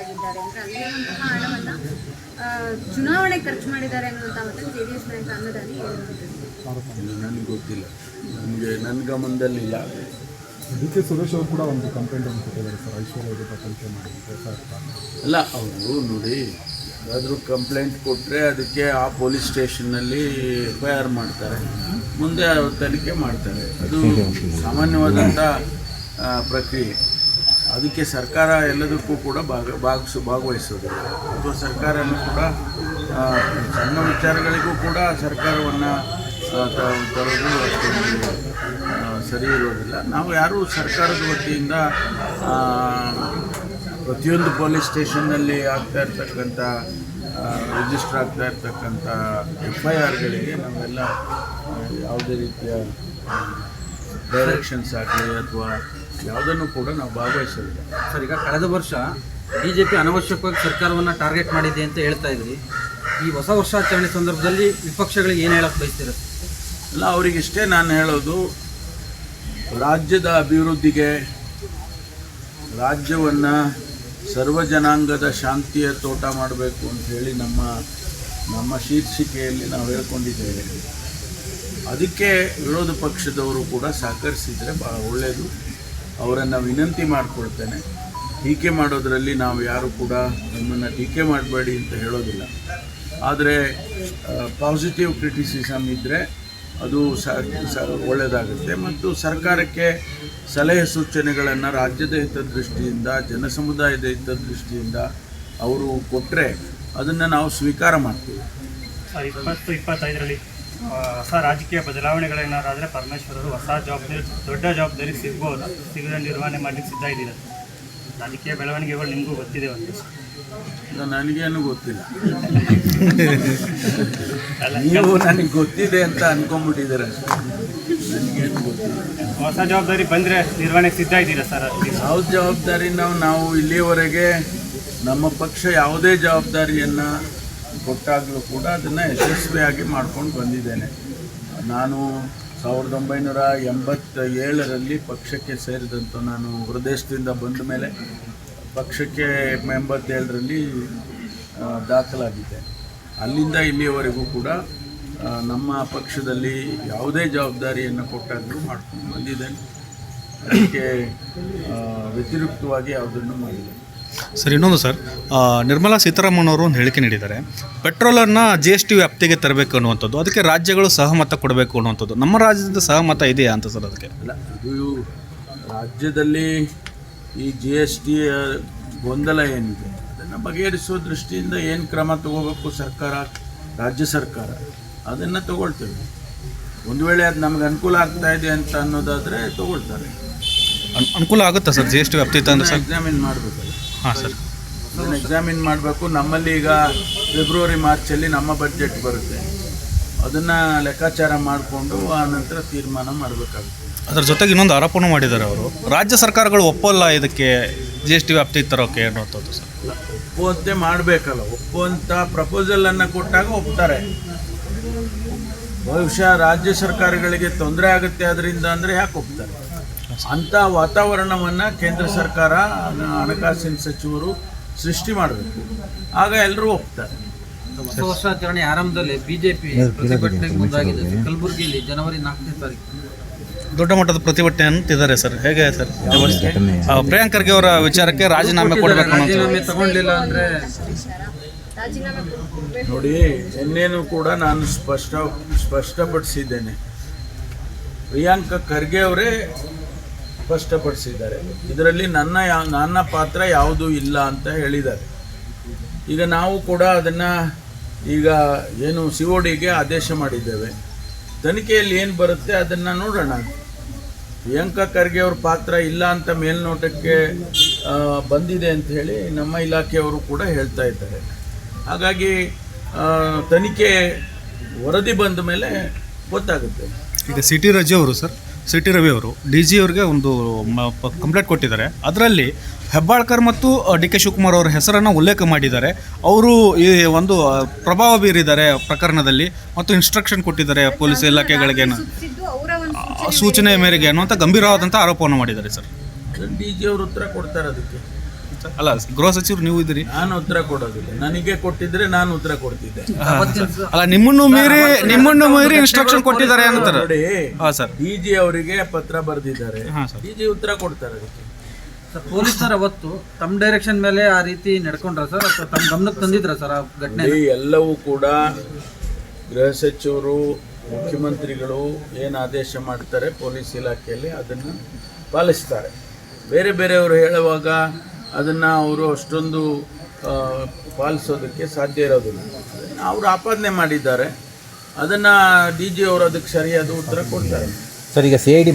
ಆಗಿದ್ದಾರೆ ಅಂದರೆ ಅಲ್ಲಿರುವಂತಹ ಹಣವನ್ನು ಚುನಾವಣೆ ಖರ್ಚು ಮಾಡಿದ್ದಾರೆ ಅನ್ನುವಂಥ ಮತ್ತು JDS ನಾಯಕ ಅನ್ನದಾನಿ ನನಗೆ ಗೊತ್ತಿಲ್ಲ, ನನ್ನ ಗಮನದಲ್ಲಿಲ್ಲ. DK ಸುರೇಶ್ ಅವರು ಕೂಡ ಒಂದು ಕಂಪ್ಲೇಂಟ್ ಅನ್ನು ಕೊಟ್ಟಿದ್ದಾರೆ ಸರ್, ಐಶ್ವರ್ಯ ತನಿಖೆ ಮಾಡಿ ಅಲ್ಲ. ಅವರು ನೋಡಿ, ಯಾರಾದರೂ ಕಂಪ್ಲೇಂಟ್ ಕೊಟ್ಟರೆ ಅದಕ್ಕೆ ಆ ಪೊಲೀಸ್ ಸ್ಟೇಷನ್ನಲ್ಲಿ FIR ಮಾಡ್ತಾರೆ, ಮುಂದೆ ತನಿಖೆ ಮಾಡ್ತಾರೆ. ಅದು ಸಾಮಾನ್ಯವಾದಂಥ ಪ್ರಕ್ರಿಯೆ. ಅದಕ್ಕೆ ಸರ್ಕಾರ ಎಲ್ಲದಕ್ಕೂ ಕೂಡ ಭಾಗವಹಿಸೋದಿಲ್ಲ, ಅಥವಾ ಸರ್ಕಾರನೂ ಕೂಡ ಸಣ್ಣ ವಿಚಾರಗಳಿಗೂ ಕೂಡ ಸರ್ಕಾರವನ್ನು ತರೋದು ಅಷ್ಟೊಂದು ಸರಿ ಇರೋದಿಲ್ಲ. ನಾವು ಯಾರೂ ಸರ್ಕಾರದ ವತಿಯಿಂದ ಪ್ರತಿಯೊಂದು ಪೊಲೀಸ್ ಸ್ಟೇಷನ್ನಲ್ಲಿ ಆಗ್ತಾ ಇರ್ತಕ್ಕಂಥ ರಿಜಿಸ್ಟರ್ ಆಗ್ತಾ ಇರ್ತಕ್ಕಂಥ FIRಗಳಿಗೆ ನಾವೆಲ್ಲ ಯಾವುದೇ ರೀತಿಯ ಡೈರೆಕ್ಷನ್ಸ್ ಆಗಲಿ ಅಥವಾ ಯಾವುದನ್ನು ಕೂಡ ನಾವು ಭಾಗವಹಿಸೋದಿಲ್ಲ. ಸರ್, ಈಗ ಕಳೆದ ವರ್ಷ BJP ಅನವಶ್ಯಕವಾಗಿ ಸರ್ಕಾರವನ್ನು ಟಾರ್ಗೆಟ್ ಮಾಡಿದೆ ಅಂತ ಹೇಳ್ತಾ ಇದ್ರಿ. ಈ ಹೊಸ ವರ್ಷಾಚರಣೆ ಸಂದರ್ಭದಲ್ಲಿ ವಿಪಕ್ಷಗಳಿಗೆ ಏನು ಹೇಳಕ್ಕೆ ಬಯಸ್ತೀರ? ಅಲ್ಲ, ಅವರಿಗಿಷ್ಟೇ ನಾನು ಹೇಳೋದು, ರಾಜ್ಯದ ಅಭಿವೃದ್ಧಿಗೆ, ರಾಜ್ಯವನ್ನು ಸರ್ವ ಜನಾಂಗದ ಶಾಂತಿಯ ತೋಟ ಮಾಡಬೇಕು ಅಂಥೇಳಿ ನಮ್ಮ ಶೀರ್ಷಿಕೆಯಲ್ಲಿ ನಾವು ಹೇಳ್ಕೊಂಡಿದ್ದೇವೆ. ಅದಕ್ಕೆ ವಿರೋಧ ಪಕ್ಷದವರು ಕೂಡ ಸಹಕರಿಸಿದರೆ ಭಾಳ ಒಳ್ಳೆಯದು. ಅವರನ್ನು ವಿನಂತಿ ಮಾಡಿಕೊಳ್ತೇನೆ. ಟೀಕೆ ಮಾಡೋದರಲ್ಲಿ ನಾವು ಯಾರು ಕೂಡ ನಮ್ಮನ್ನು ಟೀಕೆ ಮಾಡಬೇಡಿ ಅಂತ ಹೇಳೋದಿಲ್ಲ. ಆದರೆ ಪಾಸಿಟಿವ್ ಕ್ರಿಟಿಸಿಸಮ್ ಇದ್ದರೆ ಅದು ಒಳ್ಳೆಯದಾಗುತ್ತೆ. ಮತ್ತು ಸರ್ಕಾರಕ್ಕೆ ಸಲಹೆ ಸೂಚನೆಗಳನ್ನು ರಾಜ್ಯದ ಹಿತದೃಷ್ಟಿಯಿಂದ, ಜನಸಮುದಾಯದ ಹಿತದೃಷ್ಟಿಯಿಂದ ಅವರು ಕೊಟ್ಟರೆ ಅದನ್ನು ನಾವು ಸ್ವೀಕಾರ ಮಾಡ್ತೀವಿ. 2025ರಲ್ಲಿ ಹೊಸ ರಾಜಕೀಯ ಬದಲಾವಣೆಗಳೇನಾರಾದರೆ ಪರಮೇಶ್ವರ್ ಅವರು ಹೊಸ ಜವಾಬ್ದಾರಿ, ದೊಡ್ಡ ಜವಾಬ್ದಾರಿ ಸಿಗದ ನಿರ್ವಹಣೆ ಮಾಡಲಿಕ್ಕೆ ಸಿದ್ಧ ಇದ್ದೀರ. ರಾಜಕೀಯ ಬೆಳವಣಿಗೆಗಳು ನಿಮಗೂ ಗೊತ್ತಿದೆ ಒಂದು. ನನಗೇನು ಗೊತ್ತಿಲ್ಲ, ನೀವು ನನಗೆ ಗೊತ್ತಿದೆ ಅಂತ ಅನ್ಕೊಂಡ್ಬಿಟ್ಟಿದ್ದೀರ. ನನಗೇನು ಗೊತ್ತಿಲ್ಲ. ಹೊಸ ಜವಾಬ್ದಾರಿ ಬಂದರೆ ನಿರ್ವಹಣೆಗೆ ಸಿದ್ಧ ಇದ್ದೀರಾ ಸರ್? ಯಾವ ಜವಾಬ್ದಾರಿ ನಾವು ಇಲ್ಲಿಯವರೆಗೆ ನಮ್ಮ ಪಕ್ಷ ಯಾವುದೇ ಜವಾಬ್ದಾರಿಯನ್ನು ಕೊಟ್ಟಾಗಲೂ ಕೂಡ ಅದನ್ನು ಯಶಸ್ವಿಯಾಗಿ ಮಾಡ್ಕೊಂಡು ಬಂದಿದ್ದೇನೆ. ನಾನು 1987ರಲ್ಲಿ ಪಕ್ಷಕ್ಕೆ ಸೇರಿದಂಥ, ನಾನು ಹೊರದೇಶದಿಂದ ಬಂದ ಮೇಲೆ ಪಕ್ಷಕ್ಕೆ 87ರಲ್ಲಿ ದಾಖಲಾಗಿದೆ. ಅಲ್ಲಿಂದ ಇಲ್ಲಿಯವರೆಗೂ ಕೂಡ ನಮ್ಮ ಪಕ್ಷದಲ್ಲಿ ಯಾವುದೇ ಜವಾಬ್ದಾರಿಯನ್ನು ಕೊಟ್ಟಾಗಲೂ ಮಾಡ್ಕೊಂಡು ಬಂದಿದ್ದೇನೆ. ಅದಕ್ಕೆ ವ್ಯತಿರಿಕ್ತವಾಗಿ ಯಾವುದನ್ನು ಮಾಡಿದೆ. ಸರ್, ಇನ್ನೊಂದು ಸರ್, ನಿರ್ಮಲಾ ಸೀತಾರಾಮನ್ ಅವರು ಒಂದು ಹೇಳಿಕೆ ನೀಡಿದ್ದಾರೆ. ಪೆಟ್ರೋಲನ್ನು GST ವ್ಯಾಪ್ತಿಗೆ ತರಬೇಕು ಅನ್ನುವಂಥದ್ದು, ಅದಕ್ಕೆ ರಾಜ್ಯಗಳು ಸಹಮತ ಕೊಡಬೇಕು ಅನ್ನುವಂಥದ್ದು. ನಮ್ಮ ರಾಜ್ಯದ ಸಹಮತ ಇದೆಯಾ ಅಂತ ಸರ್? ಅದಕ್ಕೆ ಅಲ್ಲ, ಇದು ರಾಜ್ಯದಲ್ಲಿ ಈ GST ಗೊಂದಲ ಏನಿದೆ ಅದನ್ನು ಬಗೆಹರಿಸುವ ದೃಷ್ಟಿಯಿಂದ ಏನು ಕ್ರಮ ತಗೋಬೇಕು ರಾಜ್ಯ ಸರ್ಕಾರ ಅದನ್ನು ತಗೊಳ್ತೇವೆ. ಒಂದು ವೇಳೆ ಅದು ನಮ್ಗೆ ಅನುಕೂಲ ಆಗ್ತಾ ಇದೆ ಅಂತ ಅನ್ನೋದಾದರೆ ತಗೊಳ್ತಾರೆ. ಅನುಕೂಲ ಆಗುತ್ತಾ ಸರ್ GST ವ್ಯಾಪ್ತಿ ತಂದ್ರೆ? ಸರ್, ಎಕ್ಸಾಮಿನ್ ಮಾಡಬೇಕಲ್ಲ. ಹಾಂ ಸರ್, ಅದನ್ನು ಎಕ್ಸಾಮಿನ್ ಮಾಡಬೇಕು. ನಮ್ಮಲ್ಲಿ ಈಗ ಫೆಬ್ರವರಿ ಮಾರ್ಚಲ್ಲಿ ನಮ್ಮ ಬಡ್ಜೆಟ್ ಬರುತ್ತೆ, ಅದನ್ನು ಲೆಕ್ಕಾಚಾರ ಮಾಡಿಕೊಂಡು ಆ ನಂತರ ತೀರ್ಮಾನ ಮಾಡಬೇಕಾಗುತ್ತೆ. ಅದರ ಜೊತೆಗೆ ಇನ್ನೊಂದು ಆರೋಪನೂ ಮಾಡಿದ್ದಾರೆ ಅವರು, ರಾಜ್ಯ ಸರ್ಕಾರಗಳು ಒಪ್ಪಲ್ಲ ಇದಕ್ಕೆ GST ವ್ಯಾಪ್ತಿ ತರೋಕೆ ಅನ್ನುವಂಥದ್ದು. ಸರ್, ಒಪ್ಪುವಂತೆ ಮಾಡಬೇಕಲ್ಲ, ಒಪ್ಪುವಂಥ ಪ್ರಪೋಸಲನ್ನು ಕೊಟ್ಟಾಗ ಒಪ್ತಾರೆ. ಬಹುಶಃ ರಾಜ್ಯ ಸರ್ಕಾರಗಳಿಗೆ ತೊಂದರೆ ಆಗುತ್ತೆ ಅದರಿಂದ ಅಂದರೆ ಯಾಕೆ ಒಪ್ತಾರೆ? ಅಂಥ ವಾತಾವರಣವನ್ನು ಕೇಂದ್ರ ಸರ್ಕಾರ, ಹಣಕಾಸಿನ ಸಚಿವರು ಸೃಷ್ಟಿ ಮಾಡಬೇಕು, ಆಗ ಎಲ್ಲರೂ ಒಪ್ತಾರೆ. ಹೊಸ ವರ್ಷಾಚರಣೆ ಆರಂಭದಲ್ಲಿ BJP ಪ್ರತಿಭಟನೆಗೆ ಮುಂದಾಗಿದೆ. ಕಲಬುರಗಿಯಲ್ಲಿ ಜನವರಿ 4ನೇ ತಾರೀಕು ದೊಡ್ಡ ಮಟ್ಟದ ಪ್ರತಿಭಟನೆ ಅಂತಿದ್ದಾರೆ ಸರ್. ಹೇಗೆ ಸರ್? ಪ್ರಿಯಾಂಕ್ ಖರ್ಗೆ ಅವರ ವಿಚಾರಕ್ಕೆ ರಾಜೀನಾಮೆ ಕೊಡಬೇಕು. ರಾಜೀನಾಮೆ ತಗೊಂಡಿಲ್ಲ ಅಂದರೆ ನೋಡಿ, ನಿನ್ನೇನು ಕೂಡ ನಾನು ಸ್ಪಷ್ಟಪಡಿಸಿದ್ದೇನೆ. ಪ್ರಿಯಾಂಕ್ ಖರ್ಗೆ ಅವರೇ ಸ್ಪಷ್ಟಪಡಿಸಿದ್ದಾರೆ. ಇದರಲ್ಲಿ ನನ್ನ ಪಾತ್ರ ಯಾವುದೂ ಇಲ್ಲ ಅಂತ ಹೇಳಿದ್ದಾರೆ. ಈಗ ನಾವು ಕೂಡ ಅದನ್ನು ಈಗ ಏನು CODಗೆ ಆದೇಶ ಮಾಡಿದ್ದೇವೆ. ತನಿಖೆಯಲ್ಲಿ ಏನು ಬರುತ್ತೆ ಅದನ್ನು ನೋಡೋಣ. ಪ್ರಿಯಾಂಕ್ ಖರ್ಗೆ ಅವ್ರ ಪಾತ್ರ ಇಲ್ಲ ಅಂತ ಮೇಲ್ನೋಟಕ್ಕೆ ಬಂದಿದೆ ಅಂತ ಹೇಳಿ ನಮ್ಮ ಇಲಾಖೆಯವರು ಕೂಡ ಹೇಳ್ತಾ ಇದ್ದಾರೆ. ಹಾಗಾಗಿ ತನಿಖೆ ವರದಿ ಬಂದ ಮೇಲೆ ಗೊತ್ತಾಗುತ್ತೆ. ಈಗ CT ರವಿ ಅವರು DG ಅವರಿಗೆ ಒಂದು ಕಂಪ್ಲೇಂಟ್ ಕೊಟ್ಟಿದ್ದಾರೆ. ಅದರಲ್ಲಿ ಹೆಬ್ಬಾಳ್ಕರ್ ಮತ್ತು DK ಶಿವಕುಮಾರ್ ಅವರ ಹೆಸರನ್ನು ಉಲ್ಲೇಖ ಮಾಡಿದ್ದಾರೆ. ಅವರು ಈ ಒಂದು ಪ್ರಭಾವ ಬೀರಿದ್ದಾರೆ ಪ್ರಕರಣದಲ್ಲಿ ಮತ್ತು ಇನ್ಸ್ಟ್ರಕ್ಷನ್ ಕೊಟ್ಟಿದ್ದಾರೆ ಪೊಲೀಸ್ ಇಲಾಖೆಗಳಿಗೆ ಸೂಚನೆ ಮೇರೆಗೆ ಅನ್ನುವಂಥ ಗಂಭೀರವಾದಂಥ ಆರೋಪವನ್ನು ಮಾಡಿದ್ದಾರೆ ಸರ್. DG ಅವರು ಉತ್ತರ ಕೊಡ್ತಾರೆ ಅದಕ್ಕೆ. ಸರ್ ಅಲ್ಲ ಗೃಹ ಸಚಿವರು ನೀವು ಇದ್ದೀರಿ. ನಾನು ಉತ್ತರ ಕೊಡೋದಿಲ್ಲ. ನನಗೆ ಕೊಟ್ಟಿದ್ರೆ ನಾನು ಉತ್ತರ ಕೊಡ್ತಿದ್ದೆ. ಅಲ್ಲ ನಿಮ್ಮನ್ನು ಮೀರಿ ಇನ್ಸ್ಟ್ರಕ್ಷನ್ ಕೊಟ್ಟಿದ್ದಾರೆ ಅಂತಾರೆ. ನೋಡಿ, ಹಾಂ ಸರ್. DG ಅವರಿಗೆ ಪತ್ರ ಬರೆದಿದ್ದಾರೆ. ಹಾಂ ಸರ್. DG ಉತ್ತರ ಕೊಡ್ತಾರೆ ಅದಕ್ಕೆ. ಸರ್ ಪೊಲೀಸರು ಅವತ್ತು ತಮ್ಮ ಡೈರೆಕ್ಷನ್ ಮೇಲೆ ಆ ರೀತಿ ನಡ್ಕೊಂಡ್ರ ಸರ್ ಅಥವಾ ತಮ್ಮ ಗಮನಕ್ಕೆ ತಂದಿದ್ರ ಸರ್ ಆ ಘಟನೆ? ಎಲ್ಲವೂ ಕೂಡ ಗೃಹ ಸಚಿವರು, ಮುಖ್ಯಮಂತ್ರಿಗಳು ಏನು ಆದೇಶ ಮಾಡ್ತಾರೆ ಪೊಲೀಸ್ ಇಲಾಖೆಯಲ್ಲಿ ಅದನ್ನು ಪಾಲಿಸ್ತಾರೆ. ಬೇರೆ ಬೇರೆಯವರು ಹೇಳುವಾಗ ಅದನ್ನು ಅವರು ಅಷ್ಟೊಂದು ಪಾಲಿಸೋದಕ್ಕೆ ಸಾಧ್ಯ ಇರೋದಿಲ್ಲ. ಅವರು ಆಪಾದನೆ ಮಾಡಿದ್ದಾರೆ, ಅದನ್ನು DG ಅವರು ಅದಕ್ಕೆ ಸರಿಯಾದ ಉತ್ತರ ಕೊಡ್ತಾರೆ. ಸರ್ ಈಗ CID